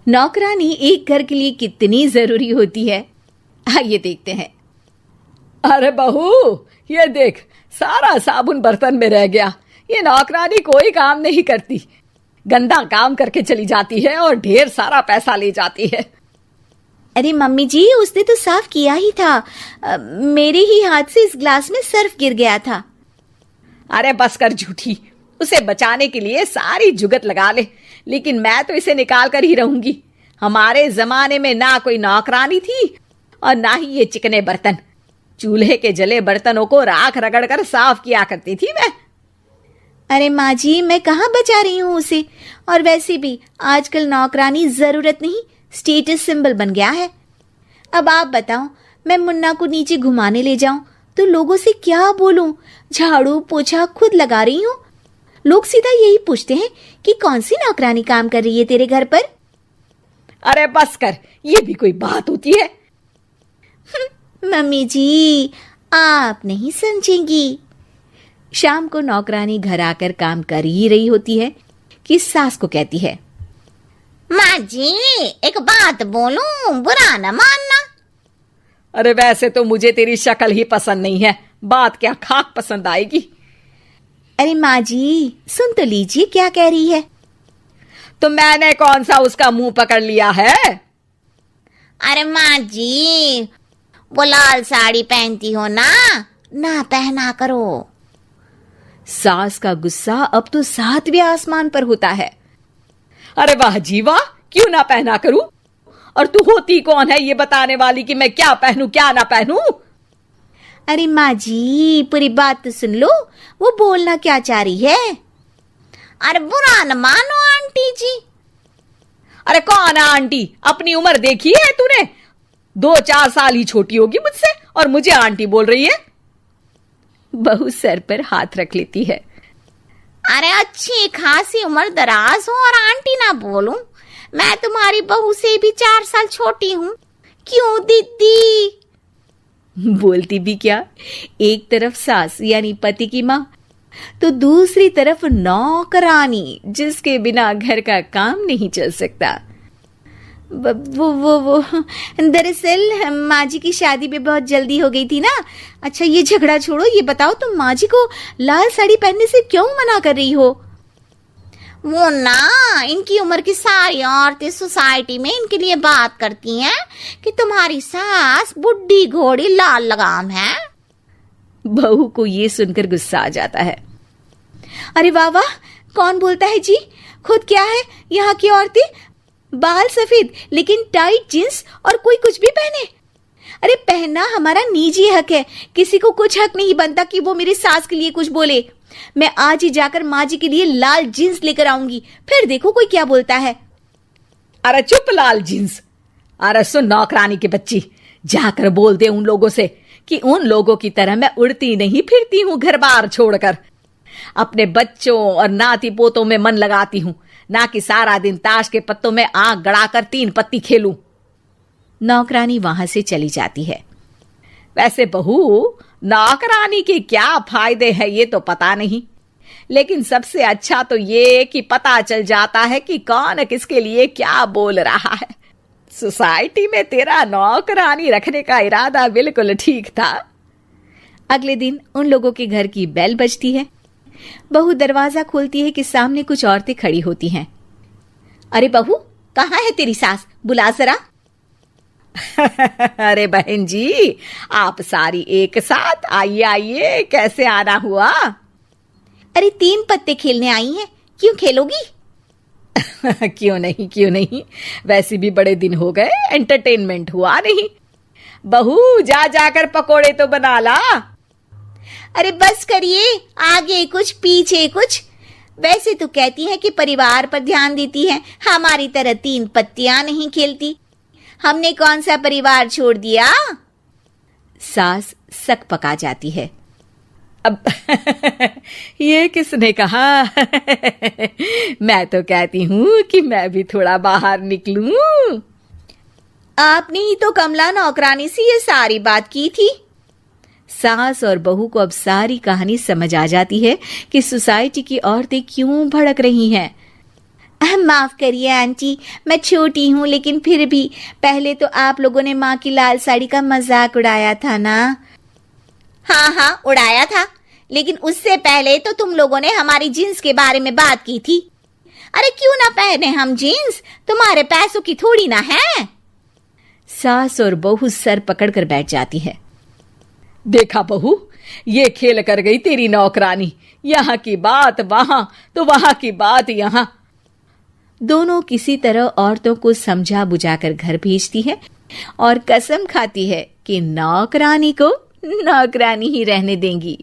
नौकरानी एक घर के लिए कितनी जरूरी होती है, आइए देखते हैं। अरे बहू, ये देख, सारा साबुन बर्तन में रह गया। ये नौकरानी कोई काम नहीं करती, गंदा काम करके चली जाती है और ढेर सारा पैसा ले जाती है। अरे मम्मी जी, उसने तो साफ किया ही था। मेरे ही हाथ से इस ग्लास में सर्फ गिर गया था। अरे बस कर झूठी, उसे बचाने के लिए सारी जुगत लगा ले, लेकिन मैं तो इसे निकाल कर ही रहूंगी। हमारे जमाने में ना कोई नौकरानी थी और ना ही ये चिकने बर्तन। चूल्हे के जले बर्तनों को राख रगड़ कर साफ किया करती थी मैं। अरे माँ जी, मैं कहाँ बचा रही हूँ उसे। और वैसे भी आजकल नौकरानी जरूरत नहीं, स्टेटस सिंबल बन गया है। अब आप बताओ, मैं मुन्ना को नीचे घुमाने ले जाऊं तो लोगों से क्या बोलूं? झाड़ू पोछा खुद लगा रही हूँ। लोग सीधा यही पूछते हैं कि कौन सी नौकरानी काम कर रही है तेरे घर पर। अरे बस कर, ये भी कोई बात होती है? मम्मी जी, आप नहीं समझेंगी। शाम को नौकरानी घर आकर काम कर ही रही होती है कि सास को कहती है, माँ जी, एक बात बोलूं, बुरा न मानना। अरे वैसे तो मुझे तेरी शक्ल ही पसंद नहीं है, बात क्या खाक पसंद आएगी। अरे माँ जी, सुन तो लीजिए क्या कह रही है। तो मैंने कौन सा उसका मुंह पकड़ लिया है? अरे माँ जी, वो लाल साड़ी पहनती हो ना पहना करो। सास का गुस्सा अब तो 7वें आसमान पर होता है। अरे वाह जी वाह, क्यों ना पहना करूं? और तू होती कौन है ये बताने वाली कि मैं क्या पहनूं क्या ना पहनूं? अरे माँ जी, पूरी बात तो सुन लो, वो बोलना क्या चाह रही है। अरे बुरा न मानो आंटी जी। अरे कौन है आंटी? अपनी उम्र देखी है तूने? 2-4 साल ही छोटी होगी मुझसे और मुझे आंटी बोल रही है। बहू सर पर हाथ रख लेती है। अरे अच्छी खासी उम्र दराज हो और आंटी ना बोलूं? मैं तुम्हारी बहू से भी 4 साल छोटी हूं। क्यों दीदी? बोलती भी क्या, एक तरफ सास यानी पति की माँ, तो दूसरी तरफ नौकरानी जिसके बिना घर का काम नहीं चल सकता। वो दरअसल माँ जी की शादी भी बहुत जल्दी हो गई थी ना। अच्छा ये झगड़ा छोड़ो, ये बताओ तुम माँ जी को लाल साड़ी पहनने से क्यों मना कर रही हो? वो ना, इनकी उम्र की सारी औरतें सोसाइटी में इनके लिए बात करती हैं कि तुम्हारी सास बुढ़ी घोड़ी लाल लगाम है। बहू को ये सुनकर गुस्सा आ जाता है। अरे वाह वाह, कौन बोलता है जी? खुद क्या है यहाँ की औरतें, बाल सफेद लेकिन टाइट जींस और कोई कुछ भी पहने। अरे पहनना हमारा निजी हक है, किसी को कुछ हक नहीं बनता कि वो मेरी सास के लिए कुछ बोले। मैं आज ही जाकर माँ जी के लिए लाल जींस लेकर आऊंगी, फिर देखो कोई क्या बोलता है। अरे चुप लाल जींस। अरे सुन नौकरानी की बच्ची, जाकर बोल दे उन लोगों से कि उन लोगों की तरह मैं उड़ती नहीं फिरती हूँ घर बार छोड़कर। अपने बच्चों और नाती पोतों में मन लगाती हूँ, ना कि सारा दिन ताश के पत्तों में आंख गड़ाकर 3 पत्ती खेलूं। नौकरानी वहां से चली जाती है। वैसे बहू, नौकरानी के क्या फायदे हैं ये तो पता नहीं, लेकिन सबसे अच्छा तो ये कि पता चल जाता है कि कौन किसके लिए क्या बोल रहा है। सोसाइटी में तेरा नौकरानी रखने का इरादा बिल्कुल ठीक था। अगले दिन उन लोगों के घर की बेल बजती है। बहू दरवाजा खोलती है कि सामने कुछ औरतें खड़ी होती हैं। अरे बहू, कहाँ है तेरी सास? बुला जरा। अरे बहन जी, आप सारी एक साथ आइए आइए, कैसे आना हुआ? अरे 3 पत्ते खेलने आई हैं, क्यों खेलोगी? क्यों नहीं, वैसे भी बड़े दिन हो गए, एंटरटेनमेंट हुआ नहीं। बहू जा जाकर पकोड़े तो बना ला। अरे बस करिए, आगे कुछ पीछे कुछ। वैसे तो कहती है कि परिवार पर ध्यान देती है, हमारी तरह 3 पत्तियां नहीं खेलती। हमने कौन सा परिवार छोड़ दिया? सास सक पका जाती है। अब ये किसने कहा? मैं तो कहती हूँ कि मैं भी थोड़ा बाहर निकलूं। आपने ही तो कमला नौकरानी से ये सारी बात की थी। सास और बहू को अब सारी कहानी समझ आ जाती है कि सोसाइटी की औरतें क्यों भड़क रही हैं। माफ करिए आंटी, मैं छोटी हूँ, लेकिन फिर भी पहले तो आप लोगों ने माँ की लाल साड़ी का मजाक उड़ाया था ना। हाँ हाँ उड़ाया था, लेकिन उससे पहले तो तुम लोगों ने हमारी जीन्स के बारे में बात की थी। अरे क्यों ना पहने हम जीन्स, तुम्हारे पैसों की थोड़ी ना है। सास और बहू सर पकड़कर बैठ जाती है। देखा बहू, ये खेल कर गई तेरी नौकरानी, यहाँ की बात वहां तो वहां की बात यहाँ। दोनों किसी तरह औरतों को समझा बुझाकर घर भेजती है और कसम खाती है कि नौकरानी को नौकरानी ही रहने देंगी।